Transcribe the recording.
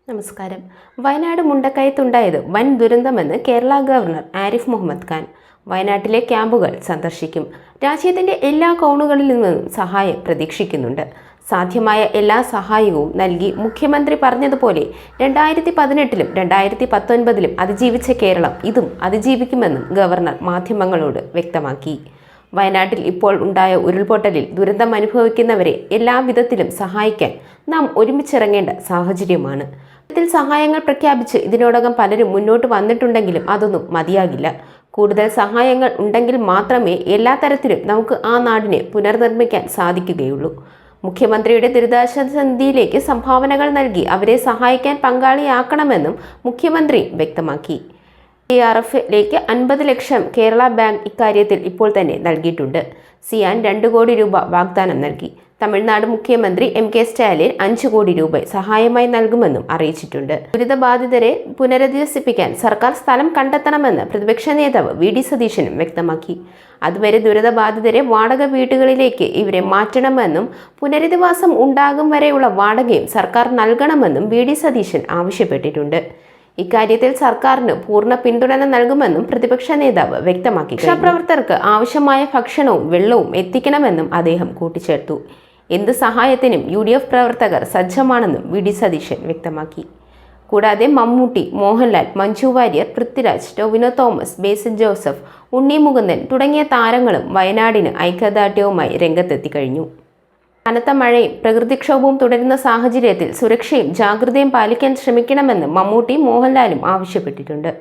നമസ്കാരം. വയനാട് മുണ്ടക്കയത്തുണ്ടായത് വൻ ദുരന്തമെന്ന് കേരള ഗവർണർ ആരിഫ് മുഹമ്മദ് ഖാൻ. വയനാട്ടിലെ ക്യാമ്പുകൾ സന്ദർശിക്കും. രാജ്യത്തിന്റെ എല്ലാ കോണുകളിൽ നിന്നും സഹായം പ്രതീക്ഷിക്കുന്നുണ്ട്. സാധ്യമായ എല്ലാ സഹായവും നൽകി മുഖ്യമന്ത്രി പറഞ്ഞതുപോലെ 2018-ലും 2019-ലും അതിജീവിച്ച കേരളം ഇതും അതിജീവിക്കുമെന്നും ഗവർണർ മാധ്യമങ്ങളോട് വ്യക്തമാക്കി. വയനാട്ടിൽ ഇപ്പോൾ ഉണ്ടായ ഉരുൾപൊട്ടലിൽ ദുരന്തം അനുഭവിക്കുന്നവരെ എല്ലാവിധത്തിലും സഹായിക്കാൻ നാം ഒരുമിച്ചിറങ്ങേണ്ട സാഹചര്യമാണ്. ത്തിൽ സഹായങ്ങൾ പ്രഖ്യാപിച്ച് ഇതിനോടകം പലരും മുന്നോട്ട് വന്നിട്ടുണ്ടെങ്കിലും അതൊന്നും മതിയാകില്ല. കൂടുതൽ സഹായങ്ങൾ ഉണ്ടെങ്കിൽ മാത്രമേ എല്ലാ തരത്തിലും നമുക്ക് ആ നാടിനെ പുനർനിർമ്മിക്കാൻ സാധിക്കുകയുള്ളൂ. മുഖ്യമന്ത്രിയുടെ ദുരിതാശ്വാസ നിധിയിലേക്ക് സംഭാവനകൾ നൽകി അവരെ സഹായിക്കാൻ പങ്കാളിയാക്കണമെന്നും മുഖ്യമന്ത്രി വ്യക്തമാക്കി. CRF-ലേക്ക് 50 ലക്ഷം കേരള ബാങ്ക് ഇക്കാര്യത്തിൽ ഇപ്പോൾ തന്നെ നൽകിയിട്ടുണ്ട്. സിയാൻ 2 കോടി രൂപ വാഗ്ദാനം നൽകി. തമിഴ്നാട് മുഖ്യമന്ത്രി MK സ്റ്റാലിൻ 5 കോടി രൂപ സഹായമായി നൽകുമെന്നും അറിയിച്ചിട്ടുണ്ട്. ദുരിതബാധിതരെ പുനരധിവസിപ്പിക്കാൻ സർക്കാർ സ്ഥലം കണ്ടെത്തണമെന്ന് പ്രതിപക്ഷ നേതാവ് VD സതീശനും വ്യക്തമാക്കി. അതുവരെ ദുരിതബാധിതരെ വാടക വീടുകളിലേക്ക് ഇവരെ മാറ്റണമെന്നും പുനരധിവാസം ഉണ്ടാകും വരെയുള്ള വാടകയും സർക്കാർ നൽകണമെന്നും VD സതീശൻ ആവശ്യപ്പെട്ടിട്ടുണ്ട്. ഇക്കാര്യത്തിൽ സർക്കാരിന് പൂർണ്ണ പിന്തുണ നൽകുമെന്നും പ്രതിപക്ഷ നേതാവ് വ്യക്തമാക്കി. രക്ഷാപ്രവർത്തകർക്ക് ആവശ്യമായ ഭക്ഷണവും വെള്ളവും എത്തിക്കണമെന്നും അദ്ദേഹം കൂട്ടിച്ചേർത്തു. എന്ത് സഹായത്തിനും UDF പ്രവർത്തകർ സജ്ജമാണെന്നും VD സതീശൻ വ്യക്തമാക്കി. കൂടാതെ മമ്മൂട്ടി, മോഹൻലാൽ, മഞ്ജു വാര്യർ, പൃഥ്വിരാജ്, ടൊവിനോ തോമസ്, ബേസിൽ ജോസഫ്, ഉണ്ണി മുകുന്ദൻ തുടങ്ങിയ താരങ്ങളും വയനാടിന് ഐക്യദാർഢ്യവുമായി രംഗത്തെത്തി കഴിഞ്ഞു. കനത്ത മഴയും പ്രകൃതിക്ഷോഭവും തുടരുന്ന സാഹചര്യത്തിൽ സുരക്ഷയും ജാഗ്രതയും പാലിക്കാൻ ശ്രമിക്കണമെന്ന് മമ്മൂട്ടി, മോഹൻലാലും ആവശ്യപ്പെട്ടിട്ടുണ്ട്.